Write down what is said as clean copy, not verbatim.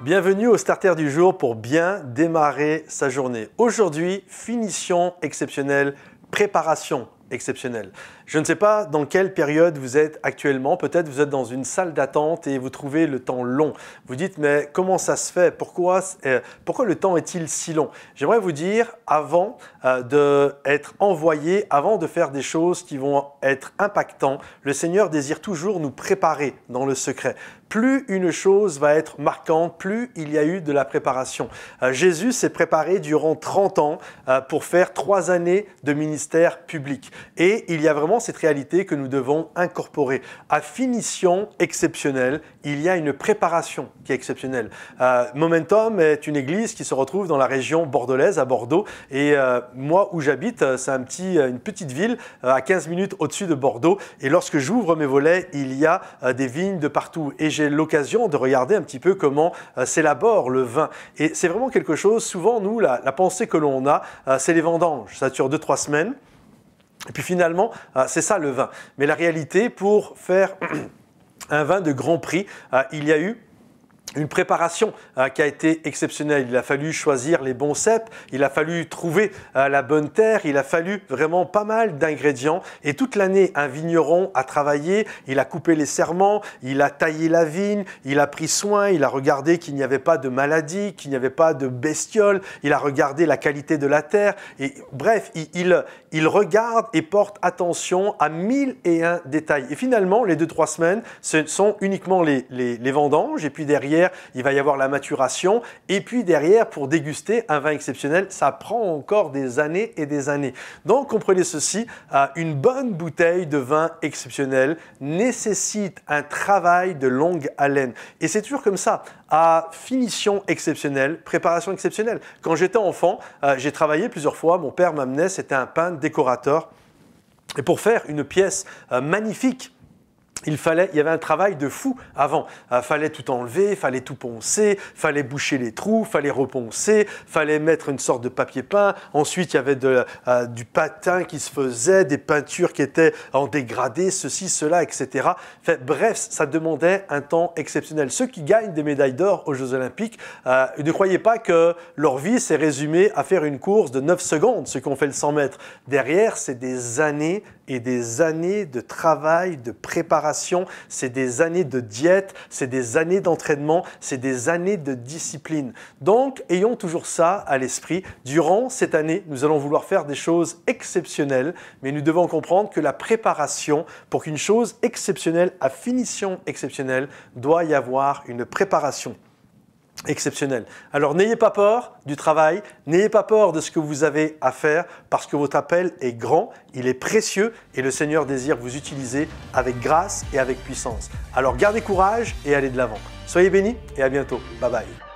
Bienvenue au Starter du jour pour bien démarrer sa journée. Aujourd'hui, finition exceptionnelle, préparation exceptionnelle. Je ne sais pas dans quelle période vous êtes actuellement. Peut-être vous êtes dans une salle d'attente et vous trouvez le temps long. Vous dites, mais comment ça se fait? Pourquoi le temps est-il si long? J'aimerais vous dire, avant d'être envoyé, avant de faire des choses qui vont être impactantes, le Seigneur désire toujours nous préparer dans le secret. Plus une chose va être marquante, plus il y a eu de la préparation. Jésus s'est préparé durant 30 ans pour faire 3 années de ministère public. Et il y a vraiment cette réalité que nous devons incorporer. À finition exceptionnelle, il y a une préparation qui est exceptionnelle. Momentum est une église qui se retrouve dans la région bordelaise, à Bordeaux. Et moi, où j'habite, c'est une petite ville à 15 minutes au-dessus de Bordeaux. Et lorsque j'ouvre mes volets, il y a des vignes de partout. Et j'ai l'occasion de regarder un petit peu comment s'élabore le vin. Et c'est vraiment quelque chose, souvent, nous, la pensée que l'on a, c'est les vendanges. Ça dure 2-3 semaines. Et puis finalement, c'est ça le vin. Mais la réalité, pour faire un vin de grand prix, il y a eu une préparation qui a été exceptionnelle. Il a fallu choisir les bons cèpes, il a fallu trouver la bonne terre, il a fallu vraiment pas mal d'ingrédients. Et toute l'année, un vigneron a travaillé, il a coupé les serments, il a taillé la vigne, il a pris soin, il a regardé qu'il n'y avait pas de maladie, qu'il n'y avait pas de bestioles, il a regardé la qualité de la terre. Et bref, il regarde et porte attention à 1001 détails. Et finalement, les 2-3 semaines, ce sont uniquement les vendanges. Et puis derrière, il va y avoir la maturation. Et puis derrière, pour déguster un vin exceptionnel, ça prend encore des années et des années. Donc, comprenez ceci, une bonne bouteille de vin exceptionnel nécessite un travail de longue haleine. Et c'est toujours comme ça. À finition exceptionnelle, préparation exceptionnelle. Quand j'étais enfant, j'ai travaillé plusieurs fois. Mon père m'amenait, c'était un peintre décorateur. Et pour faire une pièce magnifique, il y avait un travail de fou avant. Fallait tout enlever, fallait tout poncer, fallait boucher les trous, fallait reponcer, fallait mettre une sorte de papier peint. Ensuite, il y avait du patin qui se faisait, des peintures qui étaient en dégradé, ceci, cela, etc. Bref, ça demandait un temps exceptionnel. Ceux qui gagnent des médailles d'or aux Jeux Olympiques, ne croyez pas que leur vie s'est résumée à faire une course de 9 secondes, ceux qui ont fait le 100 mètres. Derrière, c'est des années et des années de travail, de préparation, c'est des années de diète, c'est des années d'entraînement, c'est des années de discipline. Donc, ayons toujours ça à l'esprit. Durant cette année, nous allons vouloir faire des choses exceptionnelles, mais nous devons comprendre que la préparation, pour qu'une chose exceptionnelle à finition exceptionnelle, doit y avoir une préparation exceptionnel. Alors n'ayez pas peur du travail, n'ayez pas peur de ce que vous avez à faire parce que votre appel est grand, il est précieux et le Seigneur désire vous utiliser avec grâce et avec puissance. Alors gardez courage et allez de l'avant. Soyez bénis et à bientôt. Bye bye.